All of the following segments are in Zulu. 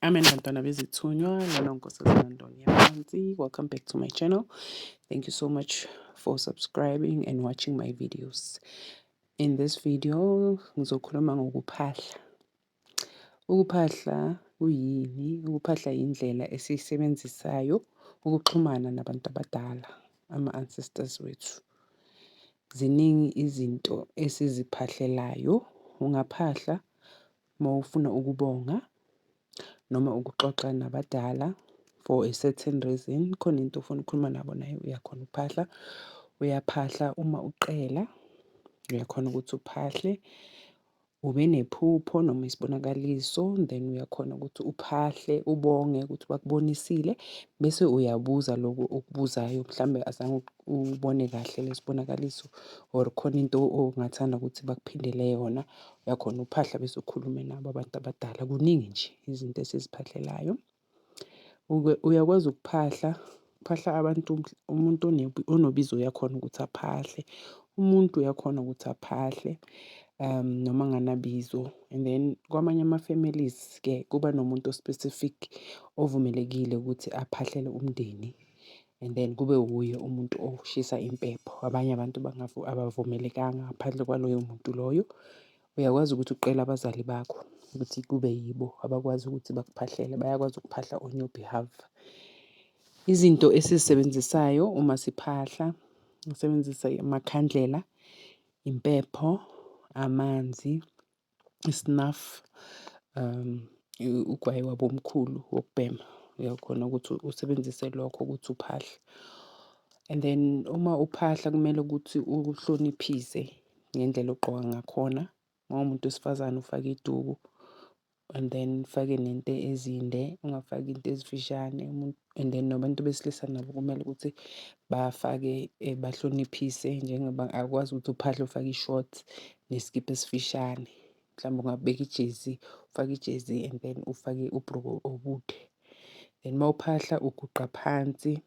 Amen bantwana bezithunywa, lana unkosazana Ndoni yamanzi. Welcome back to my channel. Thank you so much for subscribing and watching my videos. In this video ngizokhuluma ngokuphahla. Ukuphahla kuyini? Ukuphahla indlela esiyisebenzisayo ukuxhumana nabantu abadala, ama-ancestors wethu. Ziningi izinto esiziphahlelayo. Ungaphahla uma ufuna ukubonga noma ukuxoxa nabadala for a certain reason. Khona into ofuna ukukhuluma nabo nayo uyakhona ukuphahla. Uyaphahla uma uqela, uyakhona ukuthi uphahle. Ube nephupho noma isibonakaliso, then uyakhona ukuthi uphahle ubonge ukuthi bakubonisile, bese uyabuza lokhu okubuzayo. Mhlambe azange ubone kahle lesibonakaliso or khona into ongathanda ukuthi bakuphindele yona, uyakhona uphahla bese ukhulume nabo abantu abadala. Kuningi nje izinto esiziphahlelayo. Uyakwazi ukuphahla, uphahla abantu. Umuntu onobizo uyakhona ukuthi aphahle. Umuntu uyakhona ukuthi aphahle noma anganabizo. And then kwamanye ama-families-ke kuba nomuntu specific ovumelekile ukuthi aphahlele umndeni, and then kube wuye umuntu oshisa impepho. Abanye abantu abavumelekanga ngaphandle kwaloyo muntu loyo. Uyakwazi ukuthi uqele abazali bakho ukuthi kube yibo abakwazi ukuthi bakuphahlele. Bayakwazi ukuphahla on your behalf. Izinto esizisebenzisayo uma siphahla, ngisebenzisa amakhandlela, impepho, amanzi, isnafu, ugwayi wabomkhulu wokubhema. Uyakhona ukuthi usebenzise lokho ukuthi uphahle. And then uma uphahla kumele ukuthi uhloniphise ngendlela ogqoka ngakhona. Uma umuntu wesifazane ufake iduku, and then ufake nento ezinde, ungafaki into ezifishane. And then nabantu besilisa nabo kumele ukuthi bafake bahloniphise, njengoba akwazi ukuthi uphahle ufake i-shorts nesikipha esifishane. Mhlawumbe ungabeka ijezi, ufake ijezi and then ufake ubhruku obude. Then uma uphahla uguqa phansi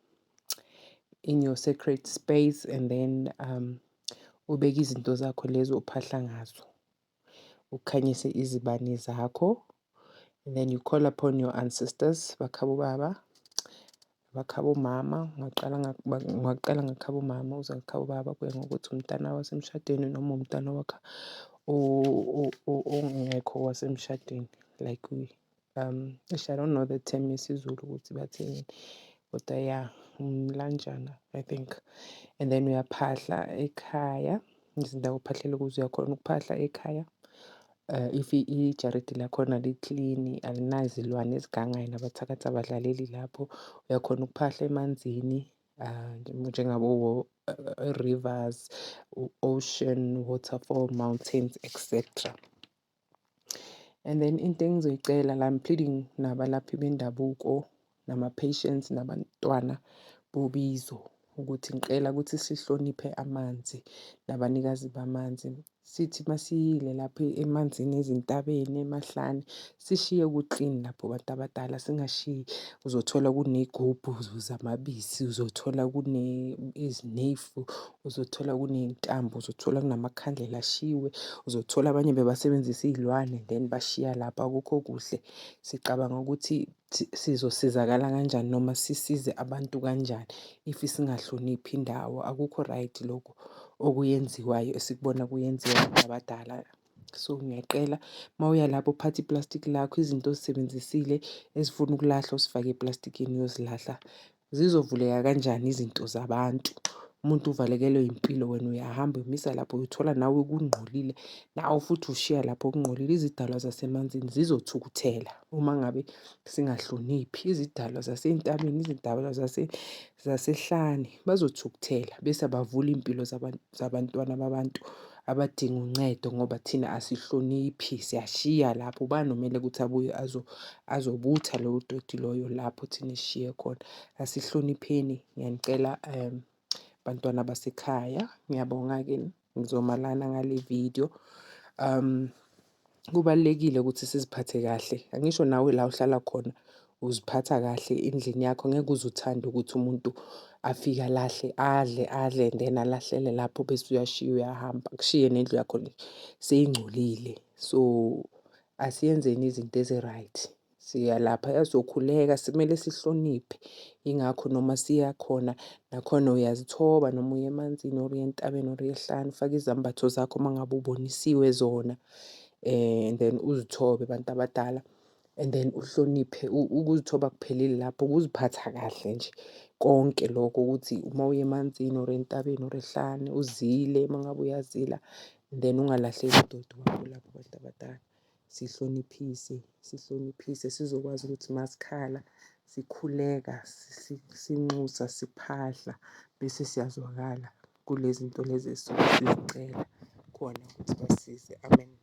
in your sacred space, and then ubeke izinto zakho lezo uphahla ngazo, ukhanyise izibane zakho. And then you call upon your ancestors, bakhabo baba, bakhabo mama. Ungaqala ngakhabo mama uze ngakhabo baba, kuya ngokuthi umntana wasemshadweni noma umntana wakho ongekho wasemshadweni. Like I don't know the term yesiZulu ukuthi bathini, kodwa yeah, umlanjana I think. And then uyaphahla ekhaya. Izindawo ophahlela kuzo uyakhona ukuphahla ekhaya. If ijaridi lakhona li-clean, alinazilwane ezigangayo nabathakathi abadlaleli lapho, uyakhona ukuphahla emanzini, njengabo rivers, ocean, waterfall, mountains, etc. And then into engizoyicela la, I'm pleading nabalaphi bendabuko, nama-patients, nabantwana bobizo, ukuthi ngicela ukuthi sihloniphe amanzi nabanikazi bamanzi. Sithi masiyile lapho emanzini, ezintabeni, emahlane, sishiye ku-clean lapho bantu abadala. Singashiyi uzothola kuney'gubhu zamabisi, uzothola izinefu, uzothola kuney'ntambo, uzothola kunamakhandlela ashiwe, uzothola abanye bebasebenzisa iy'lwane then bashiya lapha. Akukho kuhle. Sicabanga ukuthi sizosizakala kanjani noma sisize abantu kanjani if singahloniphi indawo. Akukho right lokho okuyenziwayo esikubona kuyenziwa abantu abadala. So ngiyacela uma uya lapho uphathe iplastiki lakho, izinto ozisebenzisile ezifuna ukulahlwa uzifake eplastikini uyozilahla. Zizovuleka kanjani izinto zabantu? Umuntu uvalekelwe impilo, wena uyahamba umisa lapho, uyothola nawe kungcolile, nawe futhi ushiya lapho kungcolile. Izidalwa zasemanzini zizothukuthela uma ngabe singahloniphi. Izidalwa zasey'ntabeni, izidalwa zasehlane bazothukuthela bese bavula iy'mpilo zabantwana babantu abadinga uncedo, ngoba thina asihloniphi, siyashiya lapho. Ubani omele ukuthi abuye azobutha loyo doti loyo lapho thina esishiye khona? Asihlonipheni, ngiyanicela bantwana basekhaya. Ngiyabonga-ke, ngizomalana ngale video. Kubalulekile ukuthi siziphathe kahle. Angisho nawe la uhlala khona uziphatha kahle endlini yakho. Ngeke uze uthande ukuthi umuntu afike alahle, adle and then alahlele lapho bese uyashiya uyahamba, kushiye nendlu yakho seyingcolile. So asiyenzeni izinto ezi-right, siya laphaya siyokhuleka, kumele sihloniphe. Yingakho noma siya khona nakhona uyazithoba noma uye emanzini or uye entabeni or uye ehlane ufake izambatho zakho uma ngabe ubonisiwe zona, and then uzithobe bantu abadala. And then uhloniphe. Ukuzithoba akupheleli lapho, ukuziphatha kahle nje konke lokho, ukuthi uma uye emanzini or entabeni or ehlane uzile uma ngabe uyazila, then ungalahleli udodo wakho lapho abantu abadala. Sihloniphise sizokwazi ukuthi masikhala, sikhuleka, sinxusa, siphahla, bese siyazwakala kulezi zinto lezi esisuke sizicela khona ukuthi basisize. Amen.